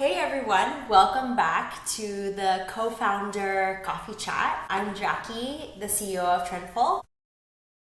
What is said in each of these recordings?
Hey everyone, welcome back to the co-founder coffee chat. I'm Jackie, the CEO of Trendful.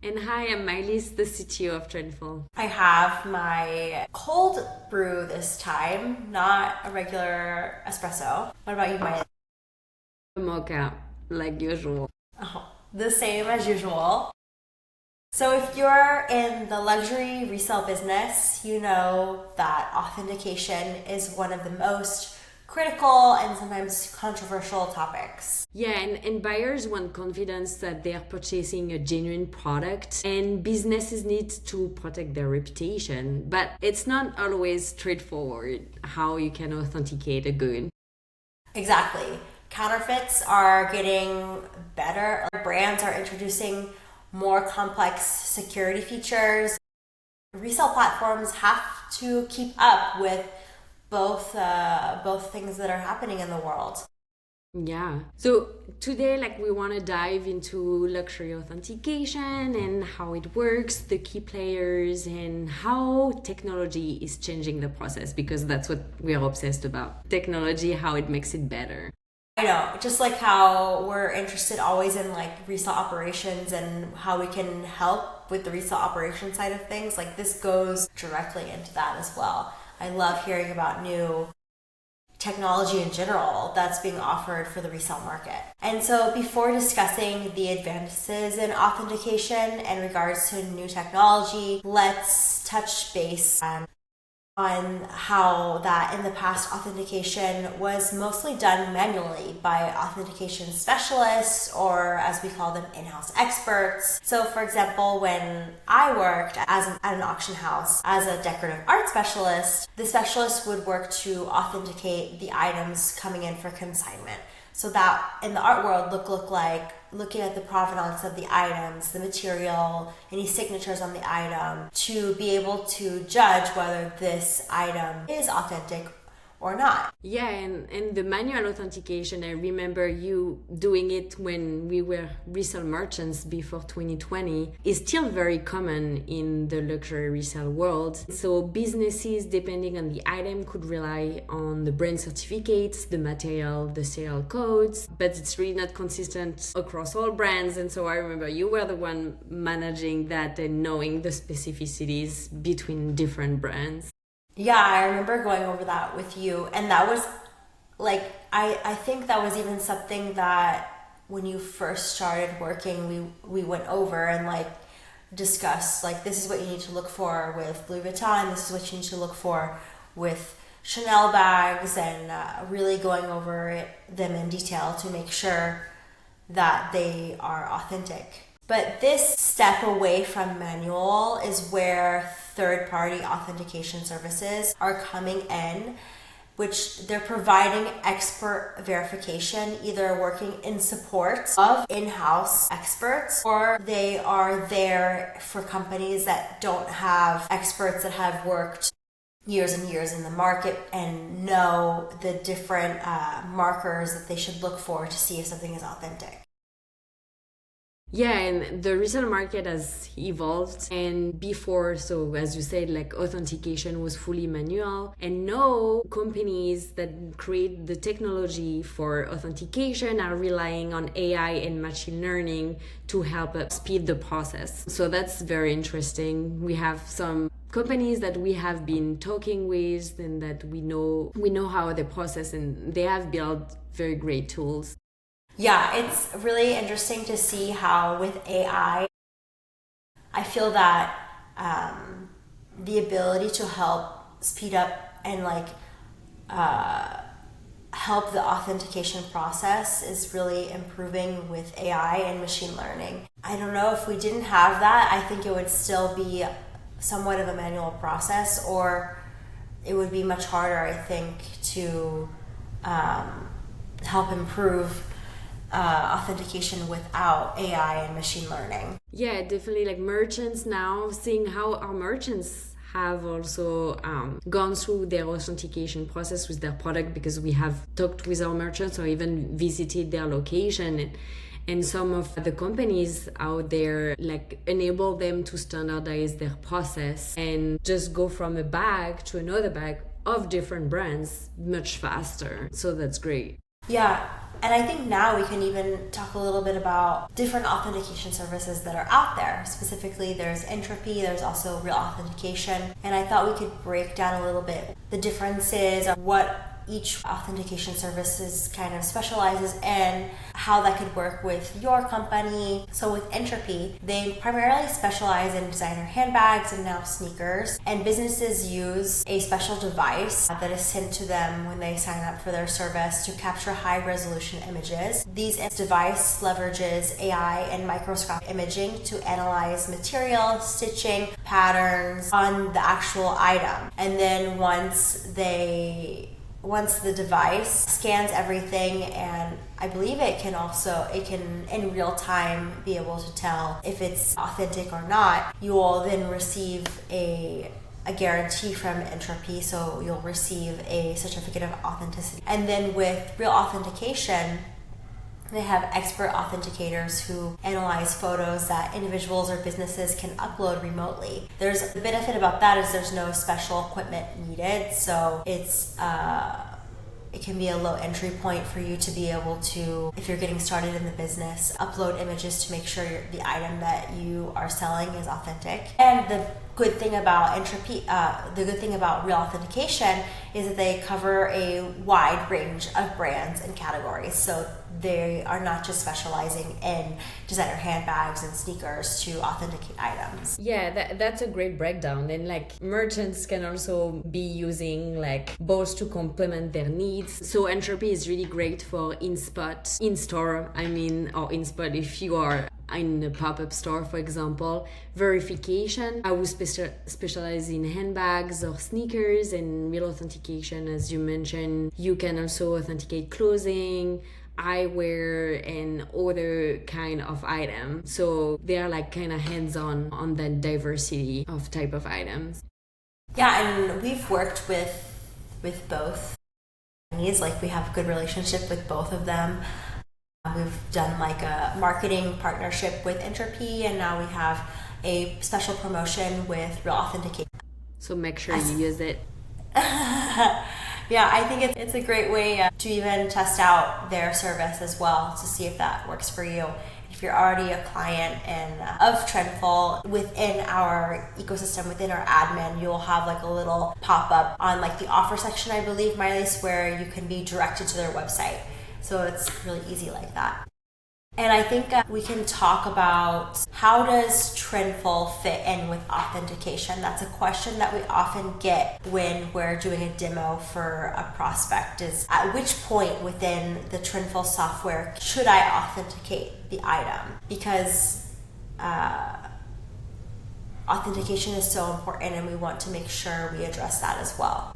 And hi, I'm Mailys, the CTO of Trendful. I have my cold brew this time, not a regular espresso. What about you, Mailys? Mocha, like usual. Oh, the same as usual. So if you're in the luxury resale business, you know that authentication is one of the most critical and sometimes controversial topics. Yeah, and buyers want confidence that they're purchasing a genuine product, and businesses need to protect their reputation. But it's not always straightforward how you can authenticate a good. Exactly. Counterfeits are getting better. Brands are introducing more complex security features. Resale platforms have to keep up with both things that are happening in the world. Yeah. So today, we want to dive into luxury authentication and how it works, the key players, and how technology is changing the process, because that's what we are obsessed about. Technology, how it makes it better. I know, just like how we're interested always in resale operations and how we can help with the resale operation side of things, this goes directly into that as well. I love hearing about new technology in general that's being offered for the resale market. And so before discussing the advances in authentication in regards to new technology, let's touch base on how that in the past authentication was mostly done manually by authentication specialists, or as we call them, in-house experts. So for example, when I worked at an auction house as a decorative art specialist, the specialist would work to authenticate the items coming in for consignment. So that in the art world look like looking at the provenance of the items, the material, any signatures on the item, to be able to judge whether this item is authentic or not. Yeah, and the manual authentication, I remember you doing it when we were resale merchants before 2020, is still very common in the luxury resale world. So businesses, depending on the item, could rely on the brand certificates, the material, the serial codes, but it's really not consistent across all brands. And so I remember you were the one managing that and knowing the specificities between different brands. Yeah, I remember going over that with you, and that was I think that was even something that when you first started working, we went over and discussed this is what you need to look for with Louis Vuitton, this is what you need to look for with Chanel bags, and really going over them in detail to make sure that they are authentic. But this step away from manual is where third-party authentication services are coming in, which they're providing expert verification, either working in support of in-house experts, or they are there for companies that don't have experts that have worked years and years in the market and know the different markers that they should look for to see if something is authentic. Yeah, and the resale market has evolved, and before, so as you said, authentication was fully manual, and now companies that create the technology for authentication are relying on AI and machine learning to help speed the process. So that's very interesting. We have some companies that we have been talking with and that we know how they process, and they have built very great tools. Yeah, it's really interesting to see how with AI, I feel that the ability to help speed up and help the authentication process is really improving with AI and machine learning. I don't know if we didn't have that, I think it would still be somewhat of a manual process, or it would be much harder, I think, to help improve authentication without AI and machine learning. Yeah, definitely. Merchants now, seeing how our merchants have also gone through their authentication process with their product, because we have talked with our merchants or even visited their location, and some of the companies out there enable them to standardize their process and just go from a bag to another bag of different brands much faster. So that's great. Yeah. And I think now we can even talk a little bit about different authentication services that are out there. Specifically, there's Entrupy, there's also Real Authentication. And I thought we could break down a little bit the differences of what each authentication services kind of specializes in, how that could work with your company. So with Entrupy, they primarily specialize in designer handbags and now sneakers, and businesses use a special device that is sent to them when they sign up for their service to capture high resolution images. These device leverages AI and microscopic imaging to analyze material, stitching, patterns on the actual item. And then once the device scans everything, and I believe it can in real time be able to tell if it's authentic or not, you will then receive a guarantee from Entrupy, so you'll receive a certificate of authenticity. And then with Real Authentication, they have expert authenticators who analyze photos that individuals or businesses can upload remotely. The benefit about that is there's no special equipment needed, so it can be a low entry point for you to be able to, if you're getting started in the business, upload images to make sure the item that you are selling is authentic. And the good thing about Real Authentication is that they cover a wide range of brands and categories. So they are not just specializing in designer handbags and sneakers to authenticate items. Yeah, that's a great breakdown. And like merchants can also be using like both to complement their needs. So Entrupy is really great for in-store, or in-spot if you are in a pop-up store, for example. Verification, I would specialize in handbags or sneakers, and Real Authentication, as you mentioned, you can also authenticate clothing, eyewear, and other kind of items. So they are like kind of hands-on on that diversity of type of items. Yeah, and we've worked with both. Like we have a good relationship with both of them. We've done like a marketing partnership with Entrupy, and now we have a special promotion with Real Authentication. So make sure you use it. Yeah, I think it's a great way to even test out their service as well to see if that works for you. If you're already a client of Trendful, within our ecosystem, within our admin, you'll have like a little pop-up on like the offer section, I believe, Mailys, where you can be directed to their website. So it's really easy like that. And I think we can talk about how does Trendful fit in with authentication? That's a question that we often get when we're doing a demo for a prospect, is at which point within the Trendful software should I authenticate the item? Because authentication is so important, and we want to make sure we address that as well.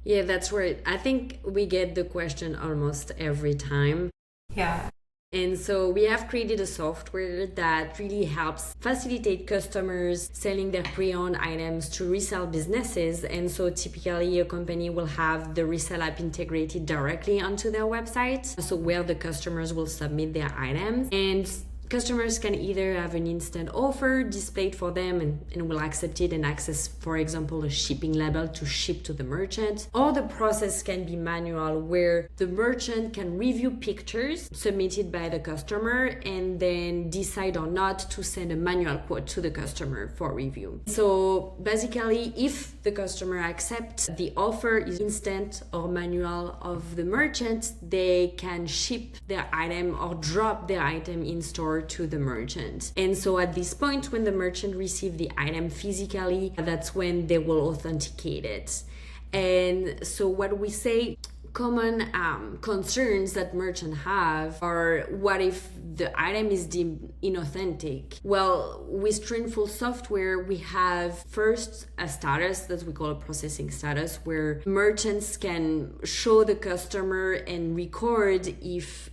Yeah, that's right. I think we get the question almost every time. Yeah. And so we have created a software that really helps facilitate customers selling their pre-owned items to resale businesses. And so typically a company will have the resale app integrated directly onto their website, so where the customers will submit their items. And customers can either have an instant offer displayed for them and will accept it and access, for example, a shipping label to ship to the merchant. Or the process can be manual, where the merchant can review pictures submitted by the customer and then decide or not to send a manual quote to the customer for review. So basically, if the customer accepts the offer is instant or manual of the merchant, they can ship their item or drop their item in store to the merchant. And so at this point, when the merchant receives the item physically, that's when they will authenticate it. And so what we say, common concerns that merchants have are, what if the item is deemed inauthentic? Well, with Trendful software, we have first a status that we call a processing status, where merchants can show the customer and record if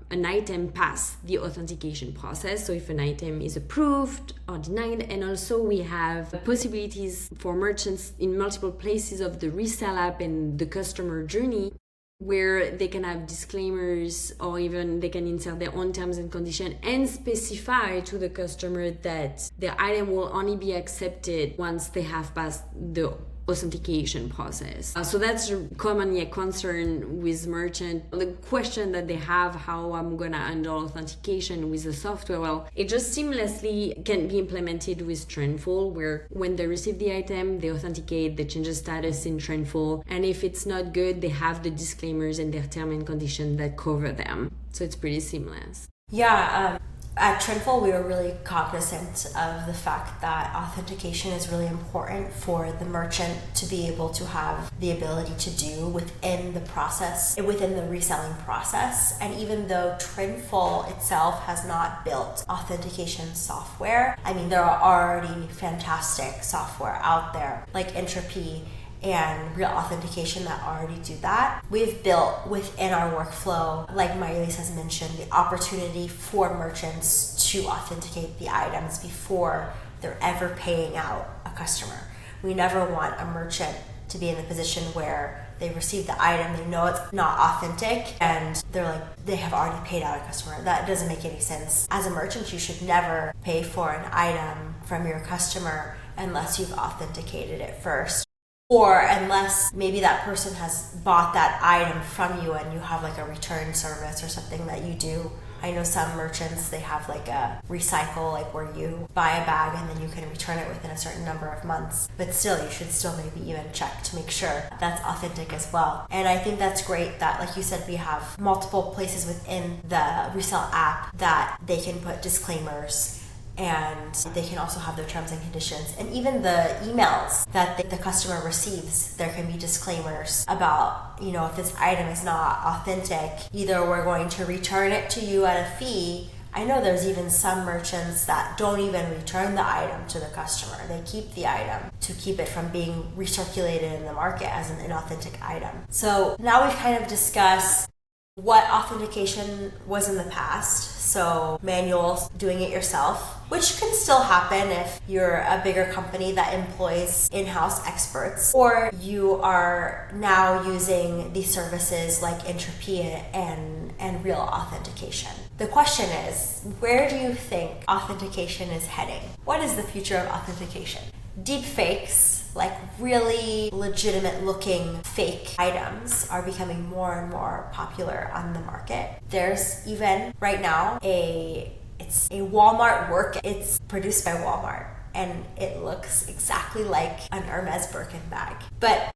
an item passed the authentication process, so if an item is approved or denied. And also we have possibilities for merchants in multiple places of the resale app and the customer journey, where they can have disclaimers, or even they can insert their own terms and conditions and specify to the customer that the item will only be accepted once they have passed the authentication process. So that's commonly a concern with merchant. The question that they have, how I'm gonna handle authentication with the software, well, it just seamlessly can be implemented with Trendful, where when they receive the item, they authenticate, they change the status in Trendful, and if it's not good, they have the disclaimers and their term and condition that cover them. So it's pretty seamless. Yeah, at Trendful, we were really cognizant of the fact that authentication is really important for the merchant to be able to have the ability to do within the process, within the reselling process. And even though Trendful itself has not built authentication software, I mean, there are already fantastic software out there like Entrupy and Real Authentication that already do that. We've built within our workflow, like Mailys has mentioned, the opportunity for merchants to authenticate the items before they're ever paying out a customer. We never want a merchant to be in the position where they receive the item, they know it's not authentic, and they're like, they have already paid out a customer. That doesn't make any sense. As a merchant, you should never pay for an item from your customer unless you've authenticated it first. Or unless maybe that person has bought that item from you and you have like a return service or something that you do. I know some merchants, they have like a recycle, like where you buy a bag and then you can return it within a certain number of months. But still, you should still maybe even check to make sure that's authentic as well. And I think that's great that, like you said, we have multiple places within the Resale app that they can put disclaimers, and they can also have their terms and conditions. And even the emails that the customer receives, there can be disclaimers about, you know, if this item is not authentic, either we're going to return it to you at a fee. I know there's even some merchants that don't even return the item to the customer. They keep the item to keep it from being recirculated in the market as an inauthentic item. So now we've kind of discussed what authentication was in the past. So manual, doing it yourself, which can still happen if you're a bigger company that employs in-house experts, or you are now using these services like Entrupy and Real Authentication. The question is, where do you think authentication is heading? What is the future of authentication? Deep fakes, like really legitimate looking fake items, are becoming more and more popular on the market. There's even right now it's a Walmart work. It's produced by Walmart and it looks exactly like an Hermes Birkin bag. But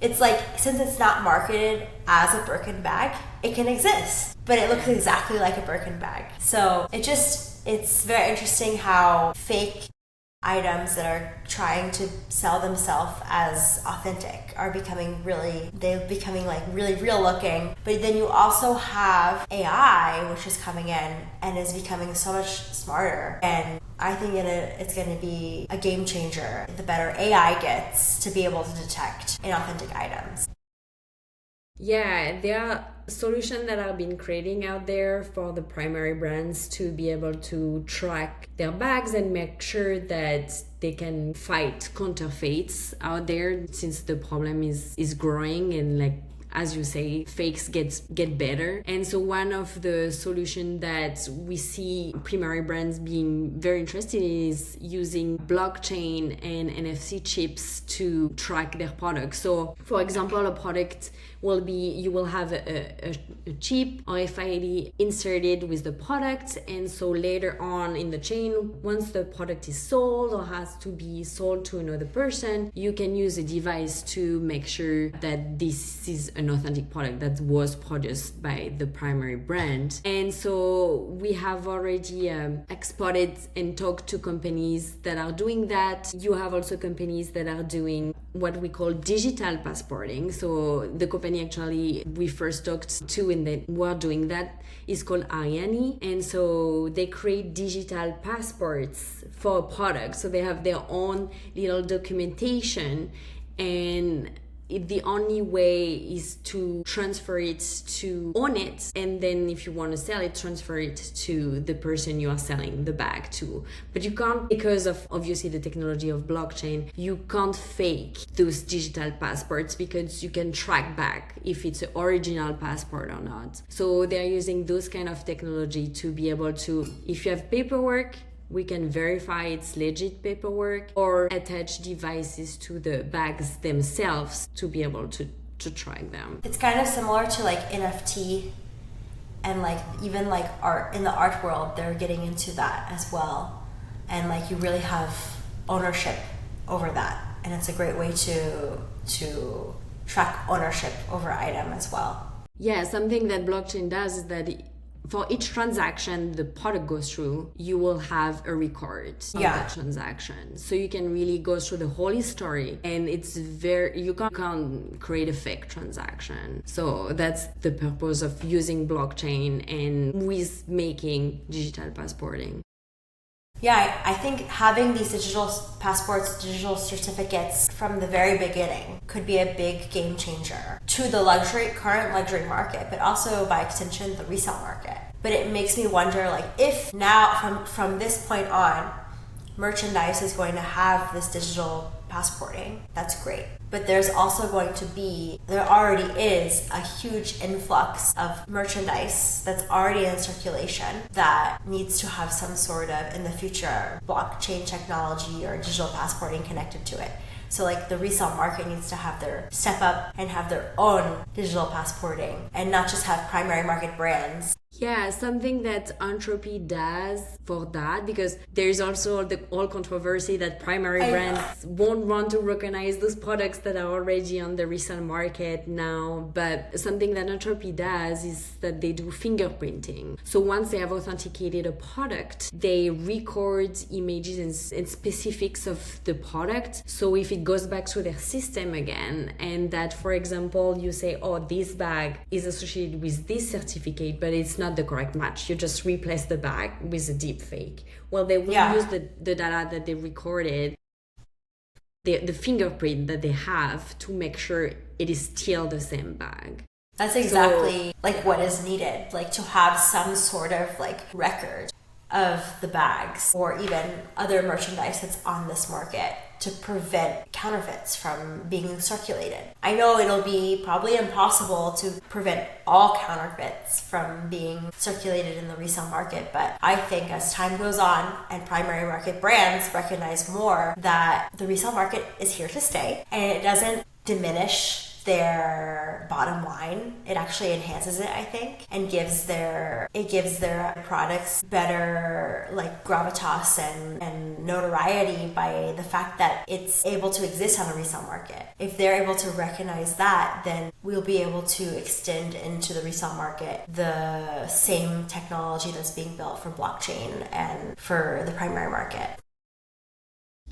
it's like, since it's not marketed as a Birkin bag, it can exist, but it looks exactly like a Birkin bag. So it's very interesting how fake items that are trying to sell themselves as authentic are becoming really real looking. But then you also have AI, which is coming in and is becoming so much smarter. And I think it's going to be a game changer the better AI gets to be able to detect inauthentic items. Yeah, there are solutions that have been creating out there for the primary brands to be able to track their bags and make sure that they can fight counterfeits out there, since the problem is growing and, like, as you say, fakes get better. And so one of the solutions that we see primary brands being very interested in is using blockchain and NFC chips to track their products. So for example, a product you will have a chip RFID inserted with the product, and so later on in the chain, once the product is sold or has to be sold to another person, you can use a device to make sure that this is an authentic product that was produced by the primary brand. And so we have already exported and talked to companies that are doing that. You have also companies that are doing what we call digital passporting. So the company actually we first talked to and that were doing that is called Ariani, and so they create digital passports for a product. So they have their own little documentation, and the only way is to transfer it, to own it, and then if you want to sell it, transfer it to the person you are selling the bag to. But you can't, because of obviously the technology of blockchain, you can't fake those digital passports because you can track back if it's an original passport or not. So they're using those kind of technology to be able to, if you have paperwork, We can verify it's legit paperwork or attach devices to the bags themselves to be able to track them. It's kind of similar to like NFT and like even like art. In the art world, they're getting into that as well. And like you really have ownership over that. And it's a great way to track ownership over item as well. Yeah, something that blockchain does is that for each transaction the product goes through, you will have a record of that transaction. So you can really go through the whole history, and it's you can't create a fake transaction. So that's the purpose of using blockchain and with making digital passporting. Yeah, I think having these digital passports, digital certificates from the very beginning could be a big game changer to the current luxury market, but also by extension, the resale market. But it makes me wonder, like, if now from this point on, merchandise is going to have this digital passporting, that's great. But there already is a huge influx of merchandise that's already in circulation that needs to have some sort of, in the future, blockchain technology or digital passporting connected to it. So like the resale market needs to have their step up and have their own digital passporting and not just have primary market brands. Yeah, something that Entrupy does for that, because there's also the whole controversy that primary brands won't want to recognize those products that are already on the resale market now. But something that Entrupy does is that they do fingerprinting. So once they have authenticated a product, they record images and specifics of the product. So if it goes back to their system again, and that, for example, you say, oh, this bag is associated with this certificate, but it's not the correct match. You just replace the bag with a deep fake. Well, they will use the data that they recorded, the fingerprint that they have, to make sure it is still the same bag. That's exactly like what is needed, like to have some sort of like record of the bags or even other merchandise that's on this market to prevent counterfeits from being circulated. I know it'll be probably impossible to prevent all counterfeits from being circulated in the resale market, but I think as time goes on and primary market brands recognize more that the resale market is here to stay and it doesn't diminish their bottom line, it actually enhances it, I think, and gives their products better like gravitas and notoriety by the fact that it's able to exist on the resale market. If they're able to recognize that, then we'll be able to extend into the resale market the same technology that's being built for blockchain and for the primary market.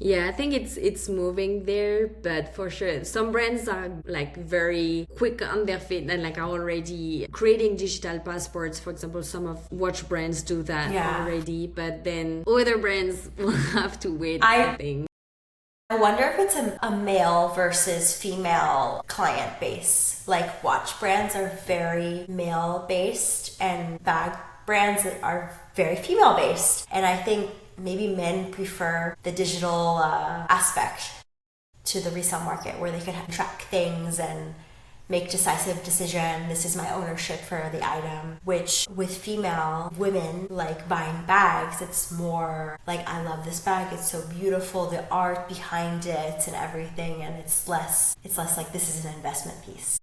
Yeah, I think it's moving there, but for sure some brands are like very quick on their feet and like are already creating digital passports. For example, some of watch brands do that already, but then other brands will have to wait, I think. I wonder if it's a male versus female client base. Like watch brands are very male based and bag brands are very female based. And I think maybe men prefer the digital aspect to the resale market where they can track things and make decisive decision. This is my ownership for the item, which with female women like buying bags, it's more like, I love this bag. It's so beautiful. The art behind it and everything. And it's less like this is an investment piece.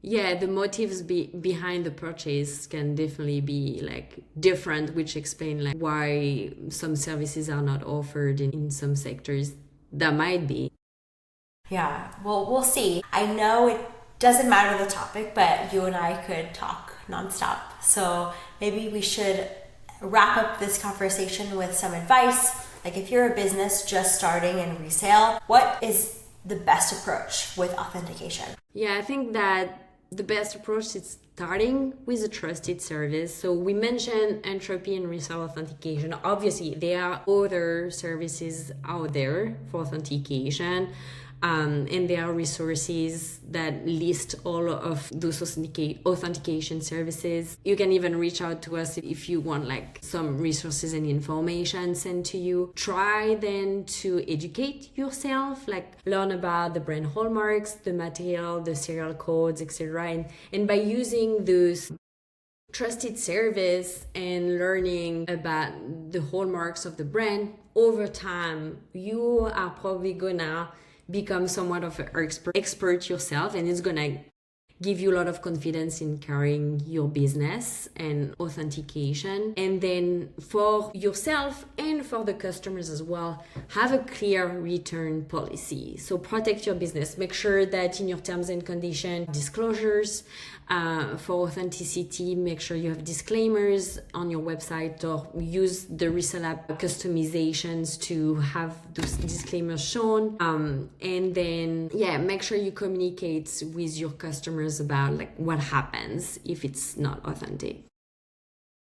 Yeah, the motives behind the purchase can definitely be like different, which explain like why some services are not offered in some sectors. That might be. Yeah, well, we'll see. I know it doesn't matter the topic, but you and I could talk nonstop. So maybe we should wrap up this conversation with some advice. Like if you're a business just starting in resale, what is the best approach with authentication? Yeah, I think that the best approach is starting with a trusted service. So we mentioned Entrupy and Resale Authentication. Obviously, there are other services out there for authentication. And there are resources that list all of those authentication services. You can even reach out to us if you want like some resources and information sent to you. Try then to educate yourself, like learn about the brand hallmarks, the material, the serial codes, etc. And by using those trusted service and learning about the hallmarks of the brand, over time, you are probably gonna become somewhat of an expert yourself, and it's gonna give you a lot of confidence in carrying your business and authentication. And then for yourself and for the customers as well, have a clear return policy. So protect your business. Make sure that in your terms and condition disclosures for authenticity, make sure you have disclaimers on your website, or use the Resale app customizations to have those disclaimers shown. And then, make sure you communicate with your customers about like what happens if it's not authentic.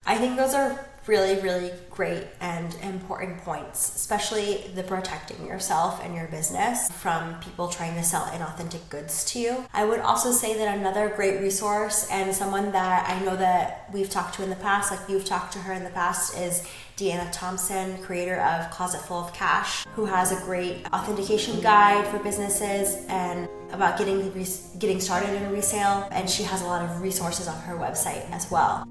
I think those are really, really great and important points, especially the protecting yourself and your business from people trying to sell inauthentic goods to you. I would also say that another great resource, and someone that I know that we've talked to in the past, like you've talked to her in the past, is Deanna Thompson, creator of Closet Full of Cash, who has a great authentication guide for businesses and about getting started in resale. And she has a lot of resources on her website as well.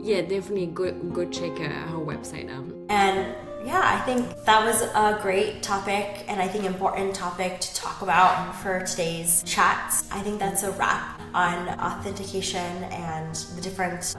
Yeah, definitely go check her website out. And I think that was a great topic, and I think important topic to talk about for today's chat. I think that's a wrap on authentication and the different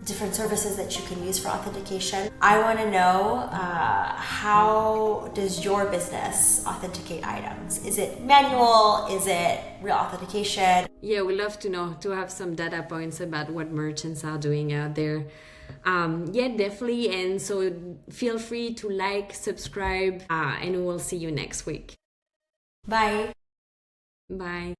different services that you can use for authentication. I want to know, how does your business authenticate items? Is it manual? Is it real authentication? Yeah, we love to know, to have some data points about what merchants are doing out there. Definitely. And so feel free to like, subscribe, and we'll see you next week. Bye. Bye.